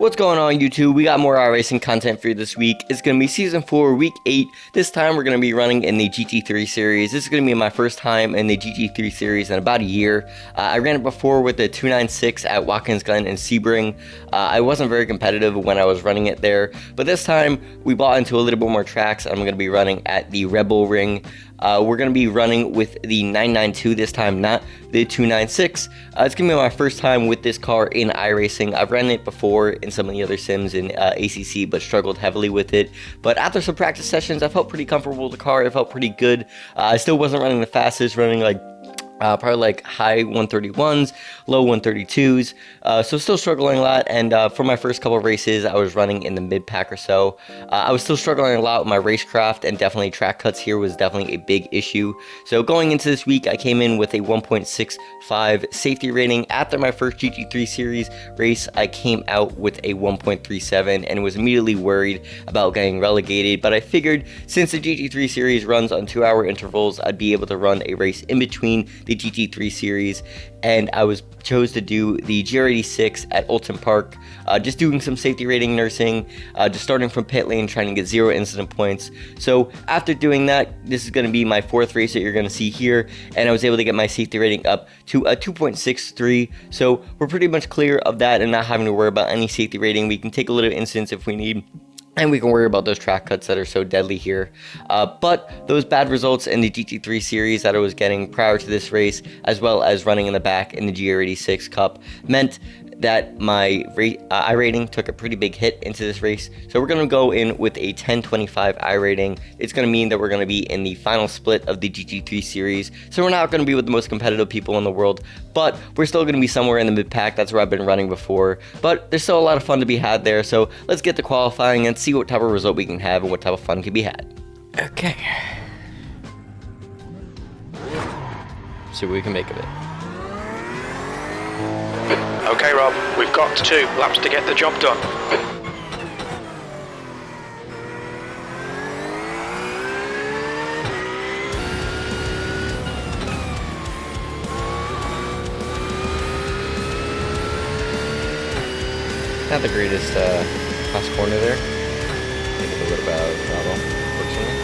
What's going on, YouTube? We got more iRacing content for you this week. It's going to be Season 4, Week 8. This time we're going to be running in the GT3 series. This is going to be my first time in the GT3 series in about a year. I ran it before with the 296 at Watkins Glen and Sebring. I wasn't very competitive when I was running it there, but this time we bought into a little bit more tracks. I'm going to be running at the Rebel Ring. We're going to be running with the 992 this time, not the 296. It's going to be my first time with this car in iRacing. I've ran it before in some of the other sims in ACC, but struggled heavily with it. But after some practice sessions, I felt pretty comfortable with the car. It felt pretty good. I still wasn't running the fastest, running like probably like high 131s, low 132s, so still struggling a lot. And for my first couple of races, I was running in the mid-pack or so. I was still struggling a lot with my racecraft, and definitely track cuts here was definitely a big issue. So going into this week, I came in with a 1.65 safety rating. After my first GT3 series race, I came out with a 1.37 and was immediately worried about getting relegated, but I figured since the GT3 series runs on 2-hour intervals, I'd be able to run a race in between the GT3 series, and I chose to do the GR86 at Oulton Park, just doing some safety rating nursing, just starting from pit lane, trying to get 0 incident points. So after doing that, this is going to be my 4th race that you're going to see here, and I was able to get my safety rating up to a 2.63, so we're pretty much clear of that and not having to worry about any safety rating. We can take a little incidents if we need, and we can worry about those track cuts that are so deadly here. But those bad results in the GT3 series that I was getting prior to this race, as well as running in the back in the GR86 Cup, meant that my iRating took a pretty big hit into this race. So we're going to go in with a 1025 iRating. It's going to mean that we're going to be in the final split of the GT3 series. So we're not going to be with the most competitive people in the world, but we're still going to be somewhere in the mid-pack. That's where I've been running before. But there's still a lot of fun to be had there. So let's get to qualifying and see what type of result we can have and what type of fun can be had. Okay. See what we can make of it. Okay, Rob, we've got 2 laps to get the job done. Not the greatest cross corner there. I think it's a little bit out of throttle, unfortunately.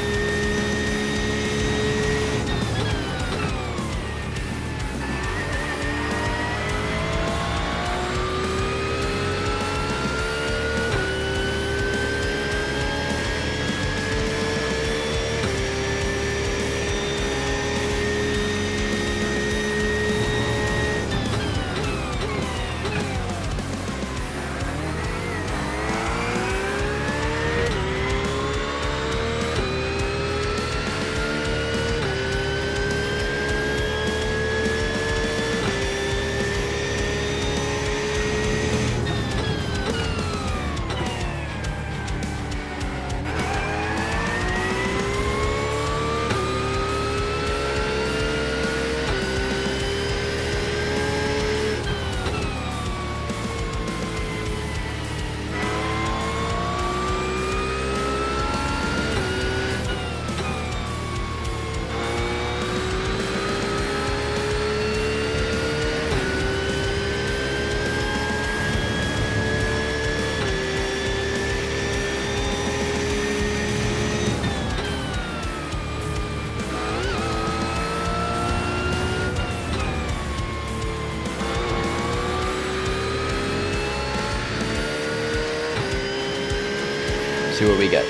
See what we get.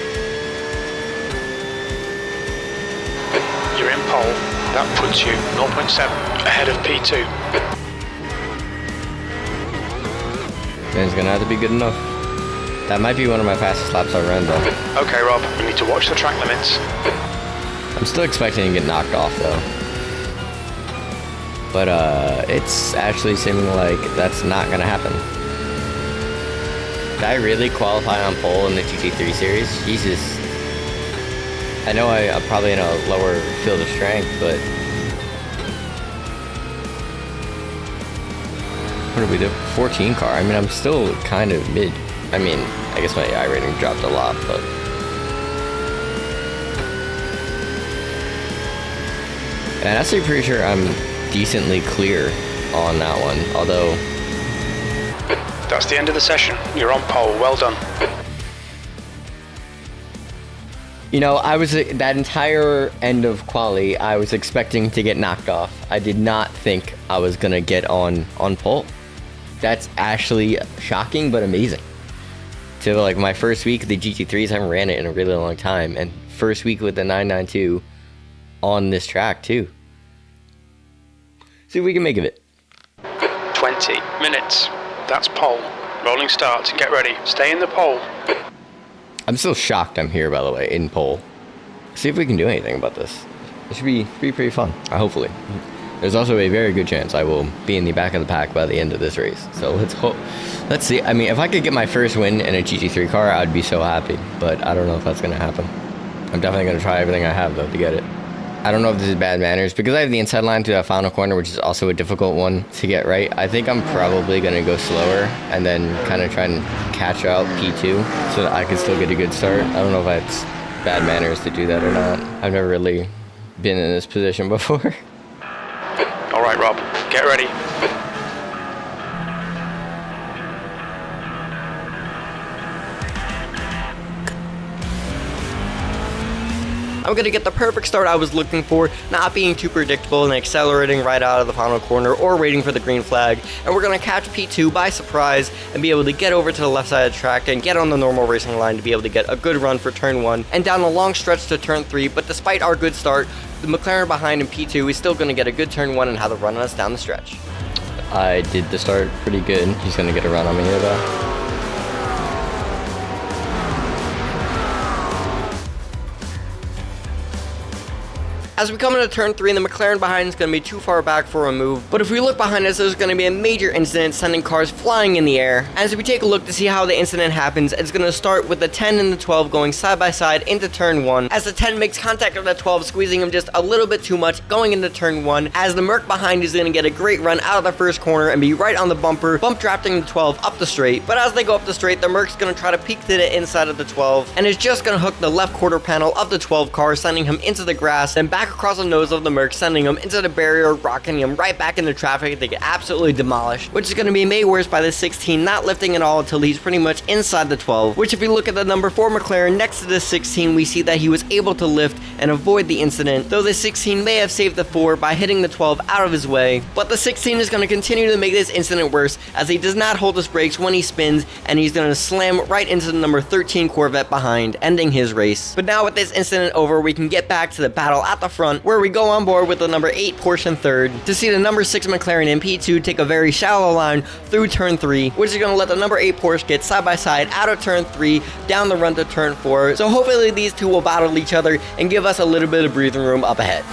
You're in pole. That puts you 0.7 ahead of P2. It's gonna have to be good enough. That might be one of my fastest laps I've run though. Okay, Rob, we need to watch the track limits. I'm still expecting to get knocked off though. But it's actually seeming like that's not gonna happen. Did I really qualify on pole in the GT3 series? Jesus. I know I'm probably in a lower field of strength, but what did we do? 14 car. I mean, I'm still kind of mid. I mean, I guess my iRating dropped a lot, but and I'm actually pretty sure I'm decently clear on that one, although That's the end of the session. You're on pole. Well done. You know, I was that entire end of quali, I was expecting to get knocked off. I did not think I was gonna get on pole. That's actually shocking but amazing. To like my first week of the GT3s, I haven't ran it in a really long time, and first week with the 992 on this track too. See what we can make of it. 20 minutes. That's pole. Rolling start. Get ready. Stay in the pole. I'm still shocked I'm here, by the way, in pole. See if we can do anything about this. It should be pretty fun, hopefully. There's also a very good chance I will be in the back of the pack by the end of this race. So let's see. I mean, if I could get my first win in a GT3 car, I'd be so happy. But I don't know if that's going to happen. I'm definitely going to try everything I have, though, to get it. I don't know if this is bad manners, because I have the inside line to that final corner, which is also a difficult one to get right. I think I'm probably going to go slower and then kind of try and catch out P2 so that I can still get a good start. I don't know if it's bad manners to do that or not. I've never really been in this position before. All right, Rob, get ready. I'm going to get the perfect start I was looking for, not being too predictable and accelerating right out of the final corner or waiting for the green flag. And we're going to catch P2 by surprise and be able to get over to the left side of the track and get on the normal racing line to be able to get a good run for turn 1 and down a long stretch to turn 3. But despite our good start, the McLaren behind in P2 is still going to get a good turn 1 and have a run on us down the stretch. I did the start pretty good. He's going to get a run on me here though. As we come into turn 3, the McLaren behind is going to be too far back for a move, but if we look behind us, there's going to be a major incident sending cars flying in the air. As we take a look to see how the incident happens, it's going to start with the 10 and the 12 going side by side into turn 1, as the 10 makes contact with the 12, squeezing him just a little bit too much going into turn 1, as the Merc behind is going to get a great run out of the first corner and be right on the bumper, bump drafting the 12 up the straight. But as they go up the straight, the Merc's going to try to peek to the inside of the 12, and is just going to hook the left quarter panel of the 12 car, sending him into the grass, and back across the nose of the Merc, sending him into the barrier, rocking him right back into traffic. They get absolutely demolished, which is going to be made worse by the 16 not lifting at all until he's pretty much inside the 12, which if we look at the number 4 McLaren next to the 16, we see that he was able to lift and avoid the incident, though the 16 may have saved the 4 by hitting the 12 out of his way. But the 16 is going to continue to make this incident worse, as he does not hold his brakes when he spins, and he's going to slam right into the number 13 Corvette behind, ending his race. But now with this incident over, we can get back to the battle at the front, where we go on board with the number 8 Porsche in third to see the number 6 McLaren in P2 take a very shallow line through turn 3, which is going to let the number 8 Porsche get side by side out of turn 3 down the run to turn 4. So hopefully these two will battle each other and give us a little bit of breathing room up ahead.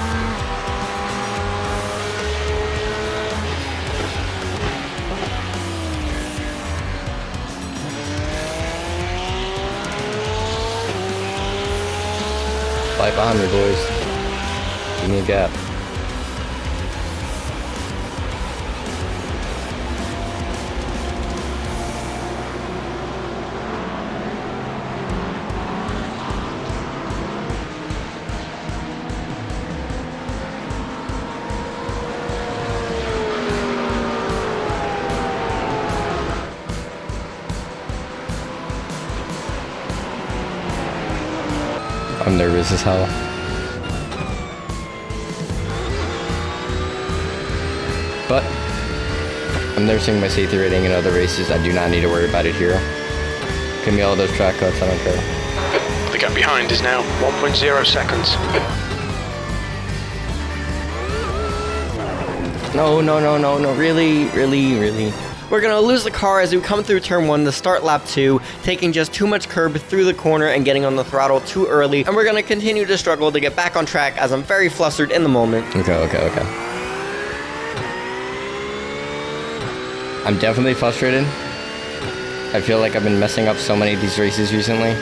Fight behind me, boys. Give me a gap. I'm nervous as hell. But I'm never seeing my safety rating in other races. I do not need to worry about it here. Give me all those track cuts, I don't care. The gap behind is now 1.0 seconds. No, really. We're going to lose the car as we come through turn 1 to start lap 2, taking just too much curb through the corner and getting on the throttle too early, and we're going to continue to struggle to get back on track as I'm very flustered in the moment. Okay. I'm definitely frustrated. I feel like I've been messing up so many of these races recently,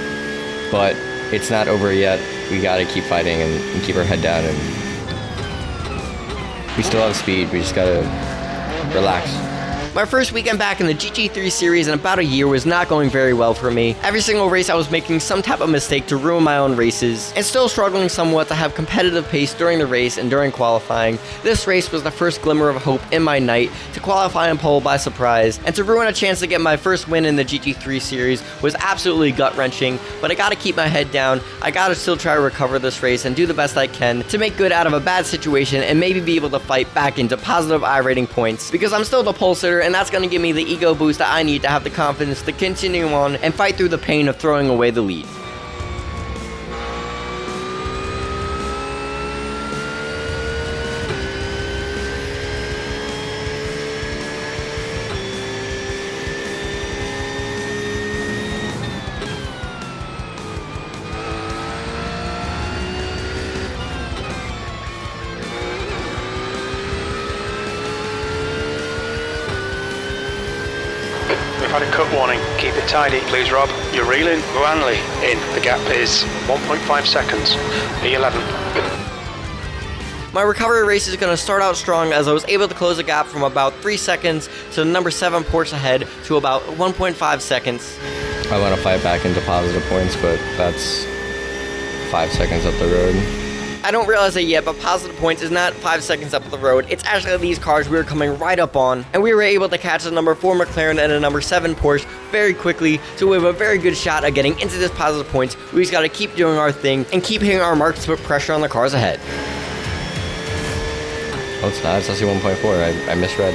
but it's not over yet. We got to keep fighting and keep our head down, and we still have speed. We just got to relax. My first weekend back in the GT3 series in about a year was not going very well for me. Every single race I was making some type of mistake to ruin my own races, and still struggling somewhat to have competitive pace during the race and during qualifying. This race was the first glimmer of hope in my night to qualify and pole by surprise, and to ruin a chance to get my first win in the GT3 series was absolutely gut-wrenching, but I gotta keep my head down. I gotta still try to recover this race and do the best I can to make good out of a bad situation and maybe be able to fight back into positive iRating points, because I'm still the pole sitter, and that's going to give me the ego boost that I need to have the confidence to continue on and fight through the pain of throwing away the lead. We've had a cut warning. Keep it tidy, please, Rob. You're reeling. Wanley in. The gap is 1.5 seconds. E11. My recovery race is going to start out strong, as I was able to close the gap from about 3 seconds to the number 7 Porsche ahead to about 1.5 seconds. I want to fight back into positive points, but that's 5 seconds up the road. I don't realize it yet, but positive points is not 5 seconds up the road. It's actually these cars we were coming right up on, and we were able to catch the number 4 McLaren and a number 7 Porsche very quickly, so we have a very good shot at getting into this positive points. We just got to keep doing our thing and keep hitting our marks to put pressure on the cars ahead. Oh, it's not. It's actually 1.4. I misread.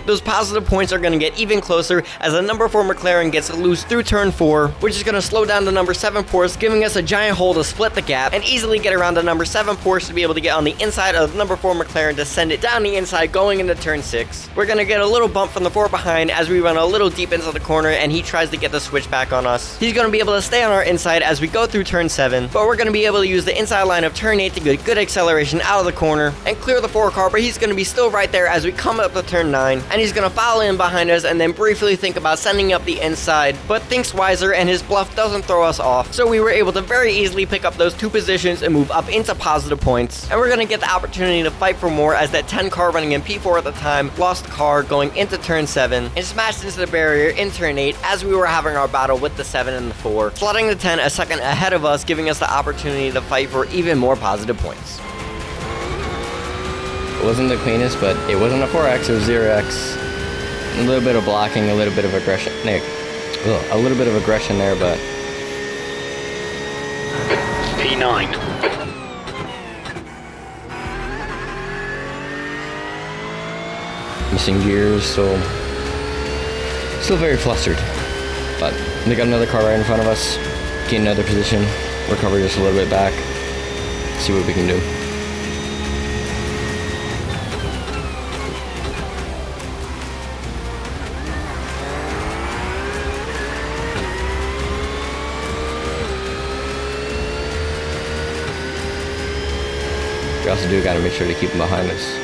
Those positive points are going to get even closer as the number 4 McLaren gets loose through turn 4, which is going to slow down the number 7 Porsche, giving us a giant hole to split the gap and easily get around the number 7 Porsche to be able to get on the inside of the number 4 McLaren to send it down the inside going into turn 6. We're going to get a little bump from the 4 behind as we run a little deep into the corner and he tries to get the switch back on us. He's going to be able to stay on our inside as we go through turn 7, but we're going to be able to use the inside line of turn 8 to get good acceleration out of the corner and clear the 4 car, but he's going to be still right there as we come up to turn 9, and he's going to follow in behind us and then briefly think about sending up the inside, but thinks wiser and his bluff doesn't throw us off, so we were able to very easily pick up those 2 positions and move up into positive points. And we're going to get the opportunity to fight for more, as that 10 car running in P4 at the time lost the car going into turn 7 and smashed into the barrier in turn 8 as we were having our battle with the 7 and the 4, flooding the 10 a second ahead of us, giving us the opportunity to fight for even more positive points. It wasn't the cleanest, but it wasn't a 4X, it was 0X. A little bit of blocking, a little bit of aggression. Nick, a little bit of aggression there, but P9. missing gears, so still very flustered. But they got another car right in front of us. Gain another position, recover just a little bit back, see what we can do. We also do gotta make sure to keep them behind us.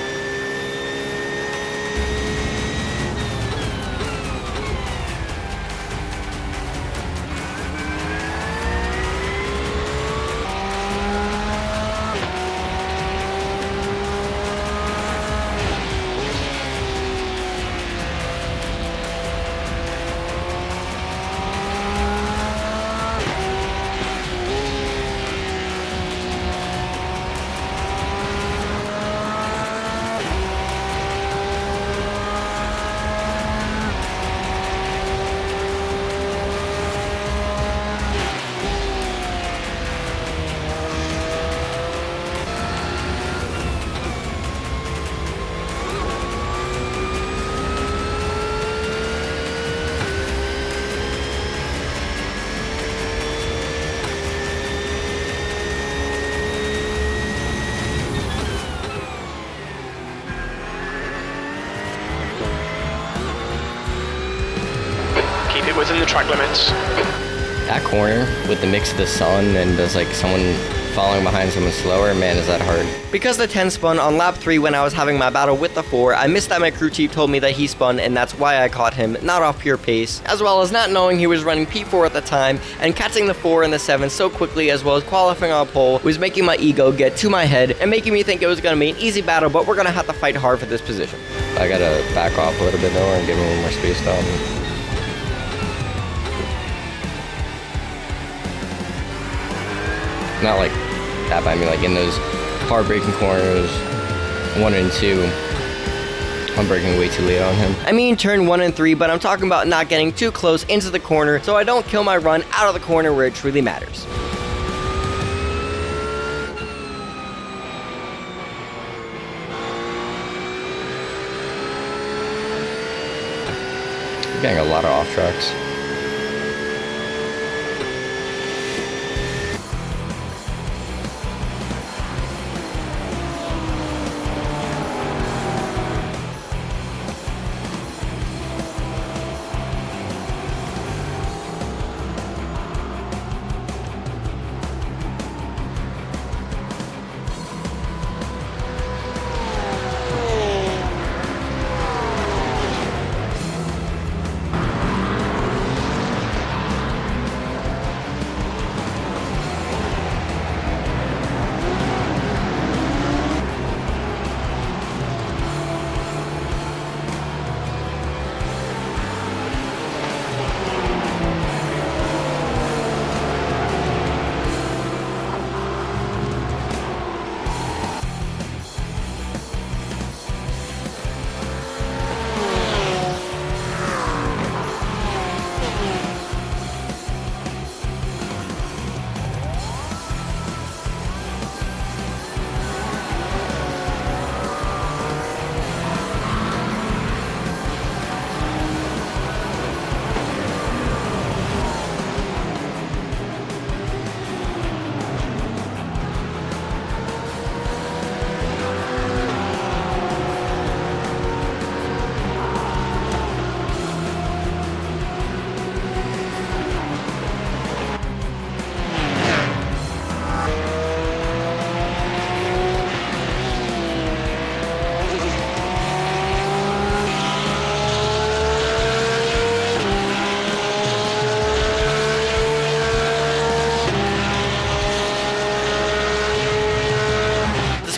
Keep it within the track limits. That corner with the mix of the sun and there's like someone following behind someone slower, man, is that hard. Because the 10 spun on lap 3 when I was having my battle with the 4, I missed that my crew chief told me that he spun, and that's why I caught him, not off pure pace, as well as not knowing he was running P4 at the time, and catching the 4 and the 7 so quickly, as well as qualifying on pole, was making my ego get to my head, and making me think it was going to be an easy battle, but we're going to have to fight hard for this position. I gotta back off a little bit more and give him a little more space down. Not like that, but I mean like in those hard braking corners, 1 and 2, I'm braking way too late on him. I mean turn 1 and 3, but I'm talking about not getting too close into the corner so I don't kill my run out of the corner where it truly matters. I'm getting a lot of off tracks.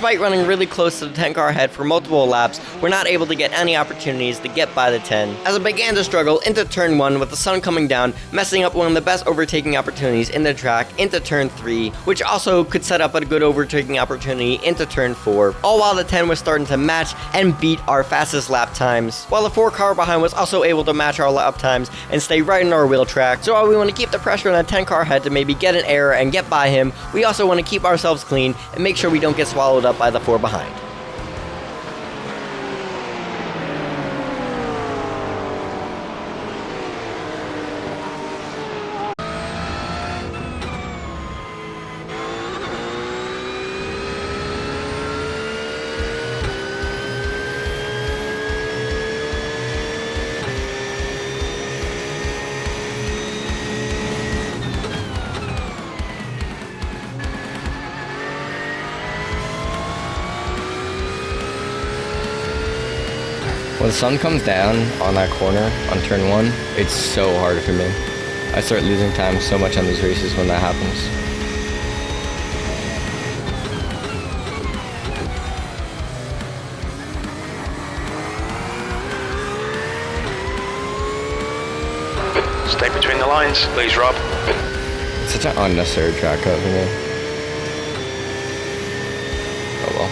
Despite running really close to the 10 car ahead for multiple laps, we're not able to get any opportunities to get by the 10, as I began to struggle into turn 1 with the sun coming down, messing up one of the best overtaking opportunities in the track into turn 3, which also could set up a good overtaking opportunity into turn 4, all while the 10 was starting to match and beat our fastest lap times, while the 4 car behind was also able to match our lap times and stay right in our wheel track. So while we want to keep the pressure on the 10 car ahead to maybe get an error and get by him, we also want to keep ourselves clean and make sure we don't get swallowed up by the 4 behind. When the sun comes down on that corner on turn 1, it's so hard for me. I start losing time so much on these races when that happens. Stay between the lines, please, Rob. It's such an unnecessary track cut for me. Oh well.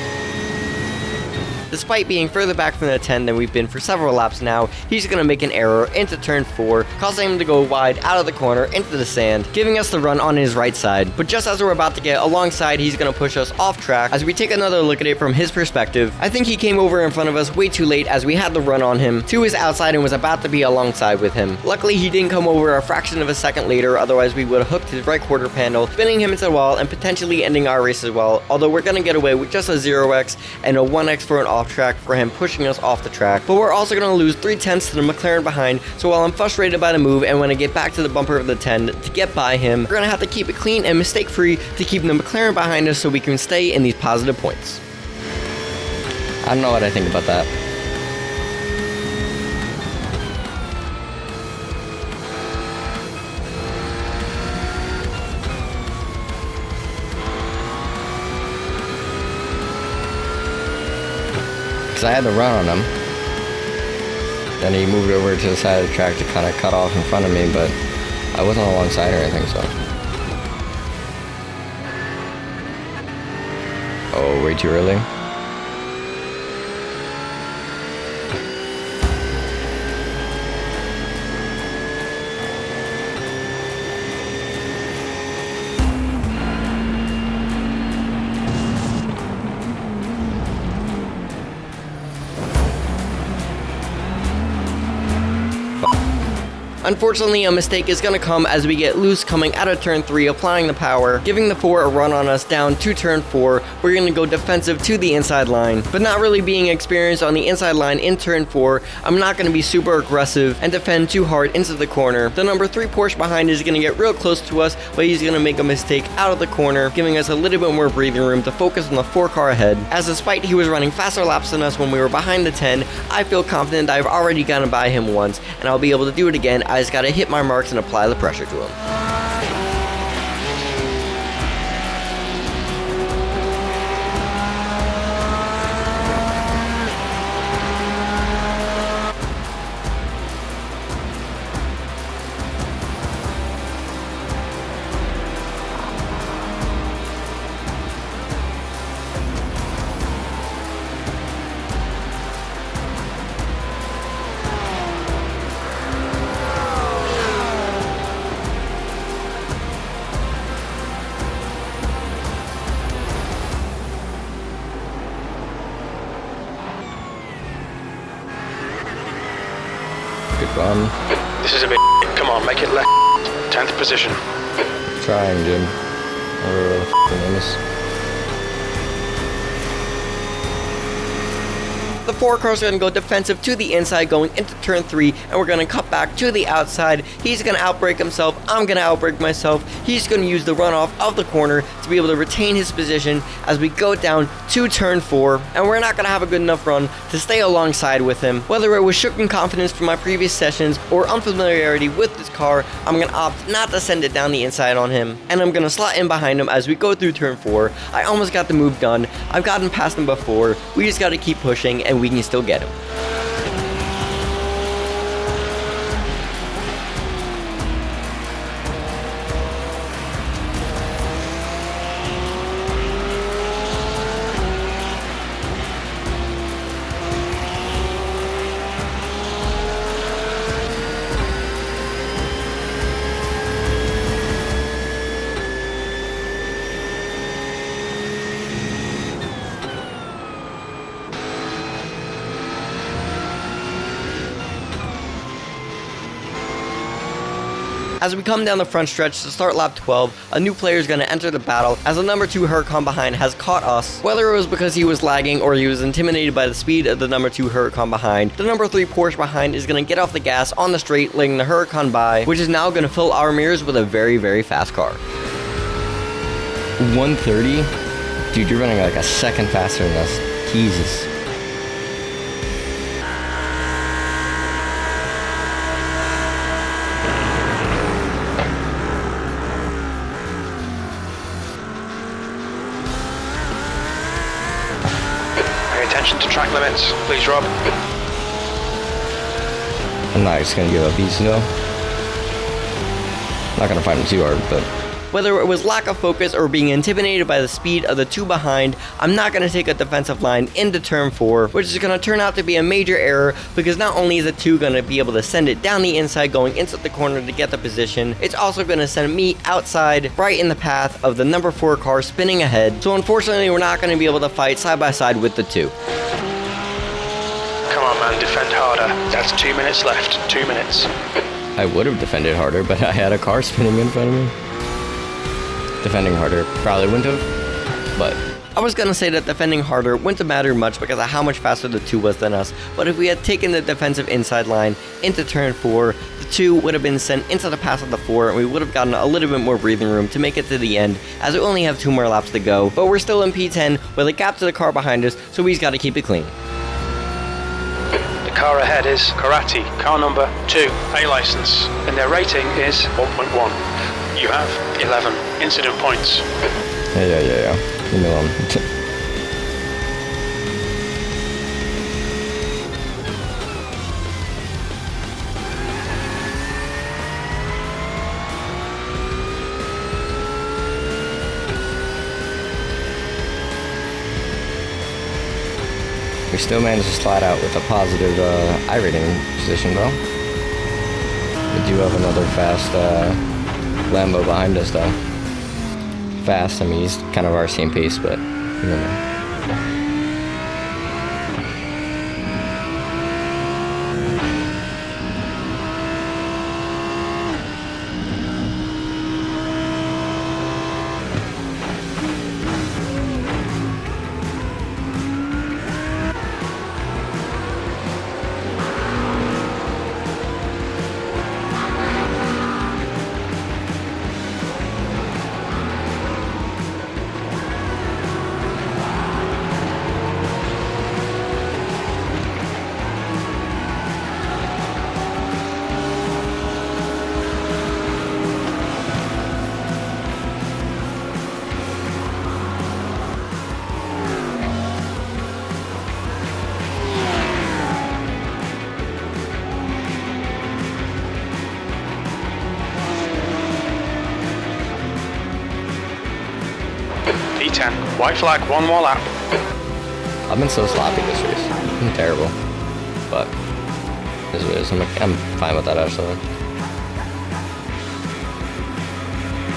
Despite being further back from the 10 than we've been for several laps now, he's going to make an error into turn 4, causing him to go wide out of the corner into the sand, giving us the run on his right side. But just as we're about to get alongside, he's going to push us off track. As we take another look at it from his perspective, I think he came over in front of us way too late as we had the run on him to his outside and was about to be alongside with him. Luckily, he didn't come over a fraction of a second later, otherwise we would have hooked his right quarter panel, spinning him into the wall and potentially ending our race as well, although we're going to get away with just a 0x and a 1x for an off off track for him pushing us off the track, but we're also going to lose 3/10 to the McLaren behind. So while I'm frustrated by the move and when I get back to the bumper of the 10 to get by him, we're going to have to keep it clean and mistake free to keep the McLaren behind us so we can stay in these positive points. I don't know what I think about that. Because I had to run on him. Then he moved over to the side of the track to kind of cut off in front of me, but I wasn't alongside or anything, so. Oh, way too early. Unfortunately, a mistake is going to come as we get loose coming out of turn 3, applying the power, giving the 4 a run on us down to turn 4. We're going to go defensive to the inside line, but not really being experienced on the inside line in turn 4, I'm not going to be super aggressive and defend too hard into the corner. The number 3 Porsche behind is going to get real close to us, but he's going to make a mistake out of the corner, giving us a little bit more breathing room to focus on the 4 car ahead. As despite he was running faster laps than us when we were behind the 10, I feel confident I've already gotten by him once, and I'll be able to do it again. I just got to hit my marks and apply the pressure to him. Good run. This is a bit. Come on, make it left. 10th position. Trying, Jim. Whatever the f*** your name is. The 4 cars are going to go defensive to the inside going into turn 3, and we're going to cut back to the outside. He's going to outbrake himself. I'm going to outbrake myself. He's going to use the runoff of the corner to be able to retain his position as we go down to turn 4, and we're not going to have a good enough run to stay alongside with him. Whether it was shooken confidence from my previous sessions or unfamiliarity with this car, I'm going to opt not to send it down the inside on him, and I'm going to slot in behind him as we go through turn 4. I almost got the move done. I've gotten past him before. We just got to keep pushing, and we can still get him. As we come down the front stretch to start lap 12, a new player is going to enter the battle as the number 2 Huracan behind has caught us. Whether it was because he was lagging or he was intimidated by the speed of the number 2 Huracan behind, the number 3 Porsche behind is going to get off the gas on the straight, letting the Huracan by, which is now going to fill our mirrors with a very, very fast car. 130? Dude, you're running like a second faster than us. Jesus. Attention to track limits, please, Rob. I'm not just gonna give up easy though. Not gonna fight him too hard, but Whether it was lack of focus or being intimidated by the speed of the 2 behind, I'm not going to take a defensive line into turn 4, which is going to turn out to be a major error because not only is the 2 going to be able to send it down the inside going into the corner to get the position, it's also going to send me outside right in the path of the number 4 car spinning ahead. So unfortunately, we're not going to be able to fight side by side with the 2. Come on, man, defend harder. That's 2 minutes left. 2 minutes. I would have defended harder, but I had a car spinning in front of me. Defending harder probably wouldn't have, but I was gonna say that defending harder wouldn't have mattered much because of how much faster the 2 was than us, but if we had taken the defensive inside line into turn 4, the 2 would have been sent into the pass of the 4, and we would have gotten a little bit more breathing room to make it to the end, as we only have 2 more laps to go, but we're still in P10 with a gap to the car behind us, so we've got to keep it clean. The car ahead is Karate, car number 2, A license, and their rating is 1.1. You have 11 incident points. Yeah. Leave me alone. We still managed to slide out with a positive iRacing position though. We do have another fast Lambo behind us though. Fast, I mean he's kind of our same pace, but you know. P10, white flag, 1 more lap. I've been so sloppy this race. I'm terrible. But this is I'm fine with that actually.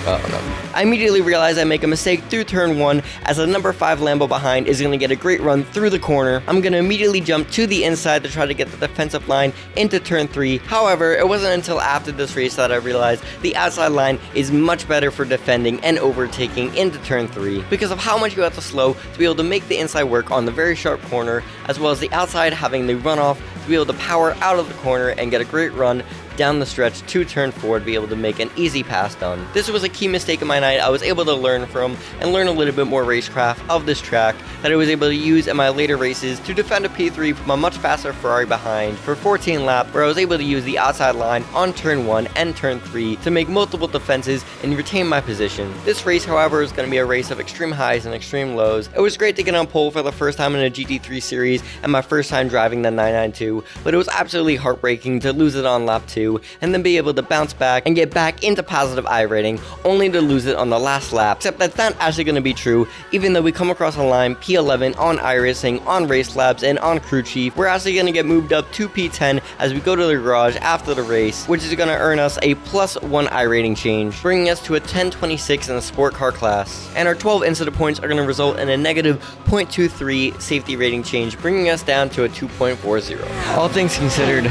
Oh no. I immediately realized I make a mistake through turn 1 as the number 5 Lambo behind is going to get a great run through the corner. I'm going to immediately jump to the inside to try to get the defensive line into turn 3. However, it wasn't until after this race that I realized the outside line is much better for defending and overtaking into turn 3 because of how much you have to slow to be able to make the inside work on the very sharp corner, as well as the outside having the runoff to be able to power out of the corner and get a great run down the stretch to turn 4 to be able to make an easy pass done. This was a key mistake of my night I was able to learn from and learn a little bit more racecraft of this track that I was able to use in my later races to defend a P3 from a much faster Ferrari behind for 14 laps, where I was able to use the outside line on turn 1 and turn 3 to make multiple defenses and retain my position. This race, however, is going to be a race of extreme highs and extreme lows. It was great to get on pole for the first time in a GT3 series and my first time driving the 992, but it was absolutely heartbreaking to lose it on lap 2 and then be able to bounce back and get back into positive iRating, only to lose it on the last lap. Except that's not actually going to be true, even though we come across a line P11 on iRacing, on Race Labs, and on Crew Chief. We're actually going to get moved up to P10 as we go to the garage after the race, which is going to earn us a +1 iRating change, bringing us to a 1026 in the sport car class. And our 12 incident points are going to result in a negative 0.23 safety rating change, bringing us down to a 2.40. All things considered,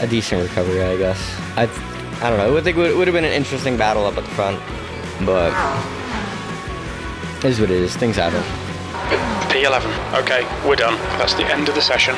a decent recovery, I guess. I don't know. I think it would have been an interesting battle up at the front, but it is what it is. Things happen. P11. Okay, we're done. That's the end of the session.